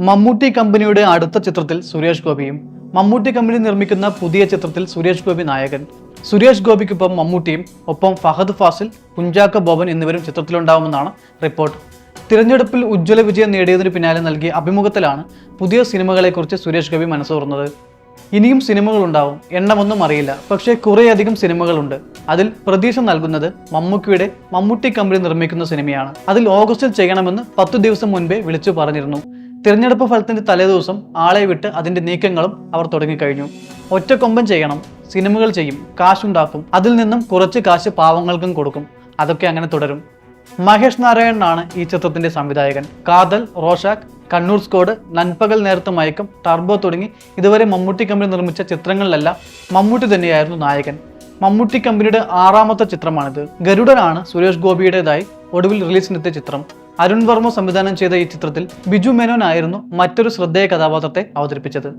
മമ്മൂട്ടി കമ്പനിയുടെ അടുത്ത ചിത്രത്തിൽ സുരേഷ് ഗോപിയും. മമ്മൂട്ടി കമ്പനി നിർമ്മിക്കുന്ന പുതിയ ചിത്രത്തിൽ സുരേഷ് ഗോപി നായകൻ. സുരേഷ് ഗോപിക്കൊപ്പം മമ്മൂട്ടിയും ഒപ്പം ഫഹദ് ഫാസിൽ, കുഞ്ചാക്കോ ബോബൻ എന്നിവരും ചിത്രത്തിലുണ്ടാവുമെന്നാണ് റിപ്പോർട്ട്. തിരഞ്ഞെടുപ്പിൽ ഉജ്ജ്വല വിജയം നേടിയതിനു പിന്നാലെ നൽകിയ അഭിമുഖത്തിലാണ് പുതിയ സിനിമകളെക്കുറിച്ച് സുരേഷ് ഗോപി മനസ്സ് തുറന്നത്. ഇനിയും സിനിമകളുണ്ടാവും, എണ്ണമൊന്നും അറിയില്ല, പക്ഷേ കുറേയധികം സിനിമകളുണ്ട്. അതിൽ പ്രതീക്ഷ നൽകുന്നത് മമ്മൂക്കിയുടെ മമ്മൂട്ടി കമ്പനി നിർമ്മിക്കുന്ന സിനിമയാണ്. അതിൽ ഓഗസ്റ്റിൽ ചെയ്യണമെന്ന് 10 ദിവസം മുൻപേ വിളിച്ചു പറഞ്ഞിരുന്നു. തിരഞ്ഞെടുപ്പ് ഫലത്തിന്റെ തലേദിവസം ആളെ വിട്ട് അതിന്റെ നീക്കങ്ങളും അവർ തുടങ്ങിക്കഴിഞ്ഞു. ഒറ്റക്കൊമ്പൻ ചെയ്യണം, സിനിമകൾ ചെയ്യും, കാശുണ്ടാക്കും, അതിൽ നിന്നും കുറച്ച് കാശ് പാവങ്ങൾക്കും കൊടുക്കും. അതൊക്കെ അങ്ങനെ തുടരും. മഹേഷ് നാരായണനാണ് ഈ ചിത്രത്തിന്റെ സംവിധായകൻ. കാതൽ, റോഷാക്ക്, കണ്ണൂർ സ്കോഡ്, നൻപകൽ നേരത്തെ മയക്കം, ടർബോ തുടങ്ങി ഇതുവരെ മമ്മൂട്ടി കമ്പനി നിർമ്മിച്ച ചിത്രങ്ങളിലെല്ലാം മമ്മൂട്ടി തന്നെയായിരുന്നു നായകൻ. മമ്മൂട്ടി കമ്പനിയുടെ 6ാമത്തെ ചിത്രമാണിത്. ഗരുഡനാണ് സുരേഷ് ഗോപിയുടേതായി ഒടുവിൽ റിലീസിനെത്തിയ ചിത്രം. അരുൺ വർമ്മ സംവിധാനം ചെയ്ത ഈ ചിത്രത്തിൽ ബിജു മേനോൻ ആയിരുന്നു മറ്റൊരു ശ്രദ്ധേയ കഥാപാത്രത്തെ അവതരിപ്പിച്ചത്.